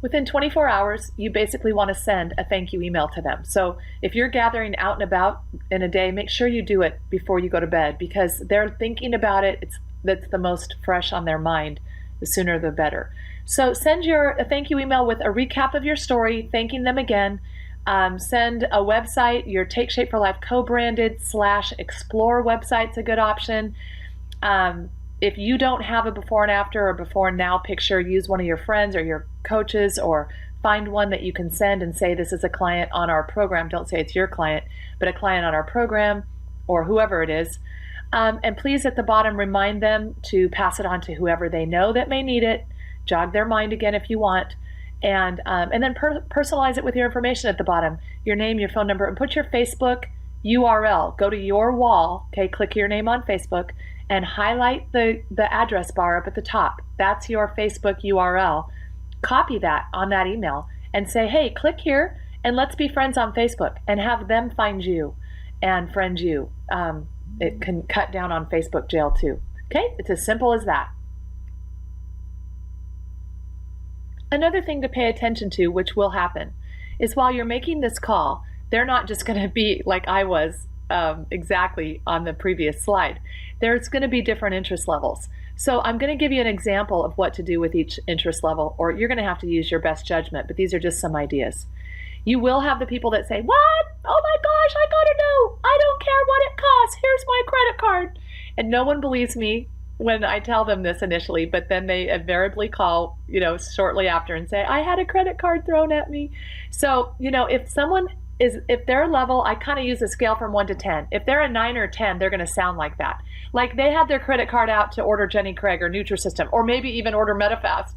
Within 24 hours, you basically want to send a thank you email to them. So if you're gathering out and about in a day, make sure you do it before you go to bed, because they're thinking about it. That's the most fresh on their mind. The sooner the better. So send a thank you email with a recap of your story, thanking them again. Send a website, your Take Shape for Life co-branded /explore website's a good option. If you don't have a before and after or before and now picture, use one of your friends or your coaches, or find one that you can send and say, this is a client on our program. Don't say it's your client, but a client on our program, or whoever it is. And please, at the bottom, remind them to pass it on to whoever they know that may need it. Jog their mind again if you want. And then personalize it with your information at the bottom, your name, your phone number, and put your Facebook URL. Go to your wall, okay, click your name on Facebook, and highlight the address bar up at the top. That's your Facebook URL. Copy that on that email and say, hey, click here and let's be friends on Facebook, and have them find you and friend you. It can cut down on Facebook jail too. Okay, it's as simple as that. Another thing to pay attention to, which will happen, is while you're making this call, they're not just going to be like I was exactly on the previous slide. There's going to be different interest levels. So I'm going to give you an example of what to do with each interest level, or you're going to have to use your best judgment, but these are just some ideas. You will have the people that say, what? Oh my gosh, I gotta know. I don't care what it costs. Here's my credit card. And no one believes me when I tell them this initially, but then they invariably call, shortly after and say, I had a credit card thrown at me. So, if their level, I kind of use a scale from 1 to 10. If they're a 9 or 10, they're going to sound like that. Like they had their credit card out to order Jenny Craig or Nutrisystem, or maybe even order Metafast.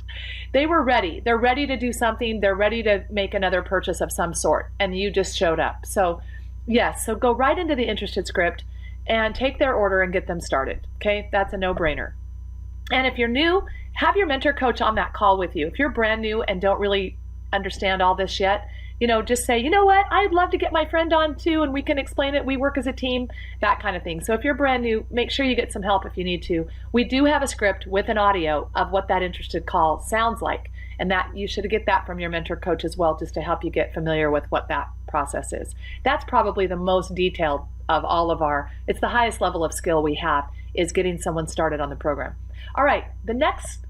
They were ready. They're ready to do something. They're ready to make another purchase of some sort, and you just showed up. So yes, so go right into the interested script and take their order and get them started. Okay, that's a no-brainer. And if you're new, have your mentor coach on that call with you. If you're brand new and don't really understand all this yet, just say, you know what, I'd love to get my friend on too, and we can explain it. We work as a team, that kind of thing. So if you're brand new, make sure you get some help if you need to. We do have a script with an audio of what that interested call sounds like, and that you should get that from your mentor coach as well, just to help you get familiar with what that process is. That's probably the most detailed of all of it's the highest level of skill we have, is getting someone started on the program. All right, the next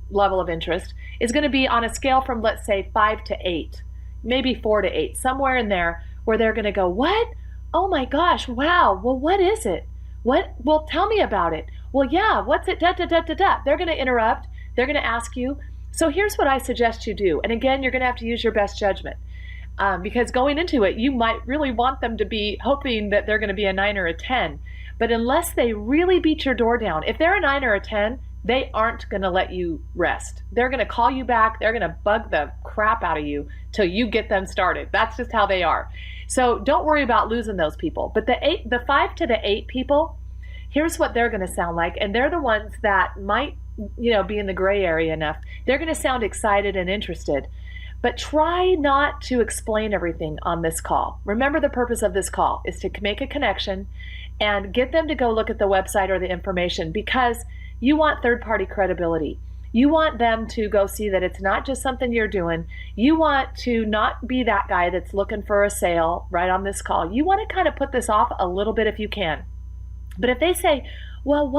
level of interest is going to be on a scale from, let's say, 5 to 8. Maybe 4 to 8, somewhere in there, where they're going to go, what? Oh my gosh, wow. Well, what is it? What? Well, tell me about it. Well, yeah, what's it? Da, da, da, da, da. They're going to interrupt. They're going to ask you. So here's what I suggest you do. And again, you're going to have to use your best judgment, because going into it, you might really want them to be hoping that they're going to be a 9 or a 10. But unless they really beat your door down, if they're a 9 or a 10, they aren't going to let you rest. They're going to call you back. They're going to bug the crap out of you till you get them started. That's just how they are. So don't worry about losing those people. But the 5 to the 8 people, here's what they're going to sound like. And they're the ones that might, be in the gray area enough. They're going to sound excited and interested. But try not to explain everything on this call. Remember, the purpose of this call is to make a connection and get them to go look at the website or the information, because you want third-party credibility. You want them to go see that it's not just something you're doing. You want to not be that guy that's looking for a sale right on this call. You want to kind of put this off a little bit if you can. But if they say, well,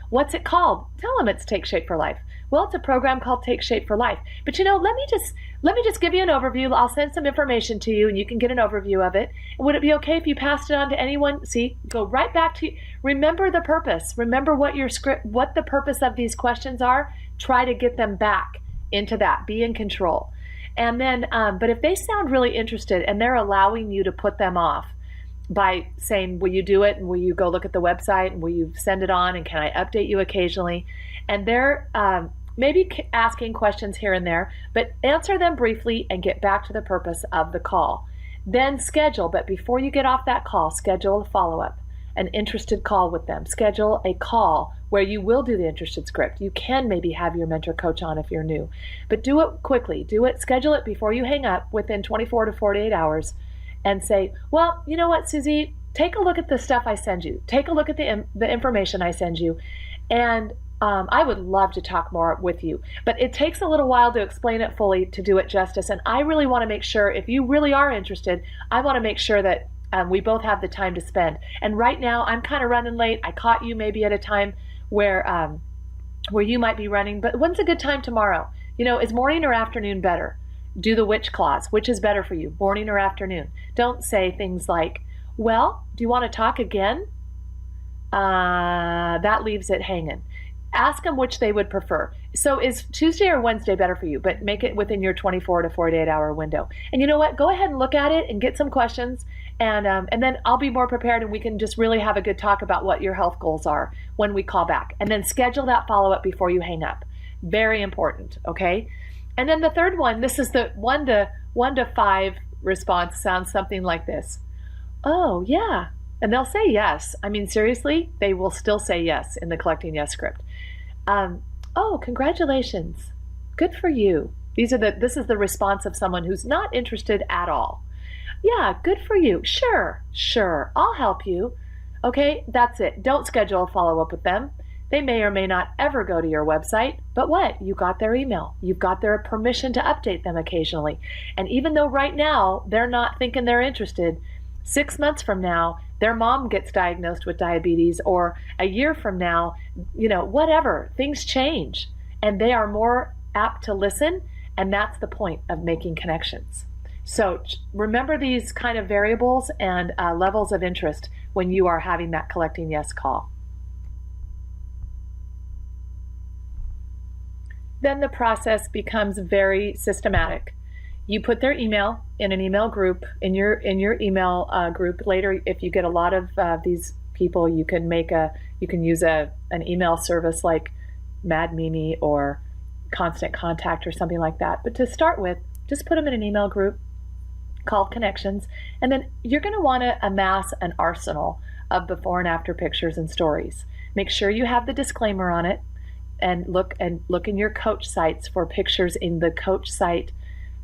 what's it called? Tell them it's Take Shape for Life. Well, it's a program called Take Shape for Life. But let me just give you an overview. I'll send some information to you and you can get an overview of it. And would it be okay if you passed it on to anyone? See, go right back to, remember the purpose. Remember what the purpose of these questions are. Try to get them back into that. Be in control. And then, but if they sound really interested and they're allowing you to put them off by saying, will you do it? And will you go look at the website? And will you send it on? And can I update you occasionally? And they're maybe asking questions here and there, but answer them briefly and get back to the purpose of the call. Then schedule, but before you get off that call, schedule a follow-up, an interested call with them. Schedule a call where you will do the interested script. You can maybe have your mentor coach on if you're new, but do it quickly. Schedule it before you hang up within 24 to 48 hours and say, well, you know what, Susie, take a look at the stuff I send you. Take a look at the information I send you. And I would love to talk more with you, but it takes a little while to explain it fully, to do it justice. And I really want to make sure, if you really are interested, I want to make sure that we both have the time to spend. And right now, I'm kind of running late. I caught you maybe at a time where you might be running, but when's a good time tomorrow? Is morning or afternoon better? Do the which clause. Which is better for you, morning or afternoon? Don't say things like, well, do you want to talk again? That leaves it hanging. Ask them which they would prefer. So is Tuesday or Wednesday better for you? But make it within your 24 to 48 hour window. And you know what? Go ahead and look at it and get some questions. And then I'll be more prepared, and we can just really have a good talk about what your health goals are when we call back. And then schedule that follow-up before you hang up. Very important, okay? And then the third one, this is the 1 to 5 response, sounds something like this. Oh, yeah. And they'll say yes. I mean, seriously, they will still say yes in the Collecting Yes script. Oh, congratulations. Good for you. This is the response of someone who's not interested at all. Yeah, good for you. Sure, I'll help you. Okay, that's it. Don't schedule a follow-up with them. They may or may not ever go to your website, but what? You got their email. You've got their permission to update them occasionally. And even though right now they're not thinking they're interested, 6 months from now, their mom gets diagnosed with diabetes, or a year from now, whatever, things change and they are more apt to listen. And that's the point of making connections. So remember these kind of variables and levels of interest when you are having that Collecting Yes call. Then the process becomes very systematic. You put their email in an email group, in your email group. Later, if you get a lot of these people, you can use an email service like MadMimi or Constant Contact or something like that. But to start with, just put them in an email group called Connections, and then you're going to want to amass an arsenal of before and after pictures and stories. Make sure you have the disclaimer on it, and look in your coach sites for pictures in the coach site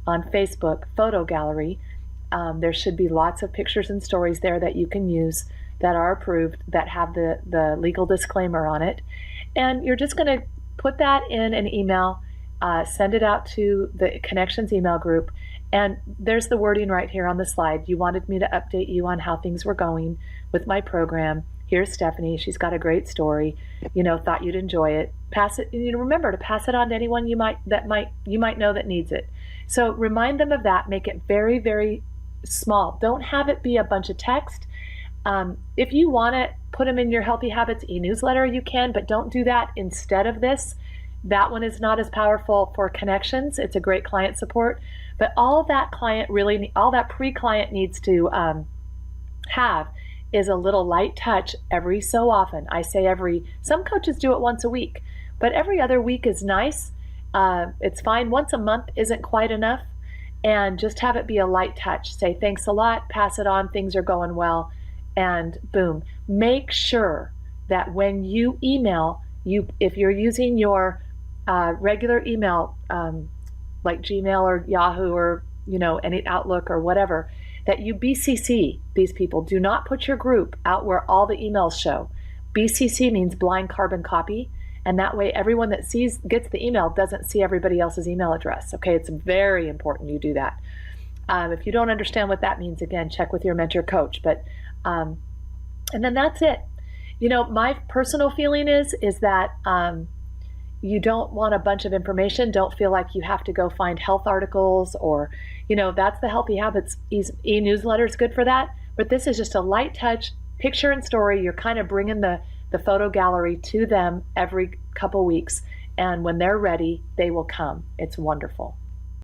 on Facebook photo gallery. There should be lots of pictures and stories there that you can use that are approved, that have the legal disclaimer on it. And you're just going to put that in an email, send it out to the Connections email group. And there's the wording right here on the slide. You wanted me to update you on how things were going with my program. Here's Stephanie. She's got a great story. Thought you'd enjoy it. Pass it. Remember to pass it on to anyone you might know that needs it. So remind them of that. Make it very, very small. Don't have it be a bunch of text. If you want to put them in your Healthy Habits e-newsletter, you can, but don't do that instead of this. That one is not as powerful for Connections. It's a great client support, but all that pre-client needs to have is a little light touch every so often. I say some coaches do it once a week, but every other week is nice. It's fine. Once a month isn't quite enough. And just have it be a light touch. Say thanks a lot, pass it on, things are going well, and boom. Make sure that when you email, if you're using your regular email, like Gmail or Yahoo or any Outlook or whatever, that you BCC these people. Do not put your group out where all the emails show. BCC means blind carbon copy, and that way everyone that gets the email doesn't see everybody else's email address. Okay, it's very important you do that. If you don't understand what that means, again, check with your mentor coach. But and then that's it. My personal feeling is that you don't want a bunch of information. Don't feel like you have to go find health articles or, that's the Healthy Habits e-newsletter is good for that. But this is just a light touch, picture and story. You're kind of bringing the photo gallery to them every couple weeks. And when they're ready, they will come. It's wonderful.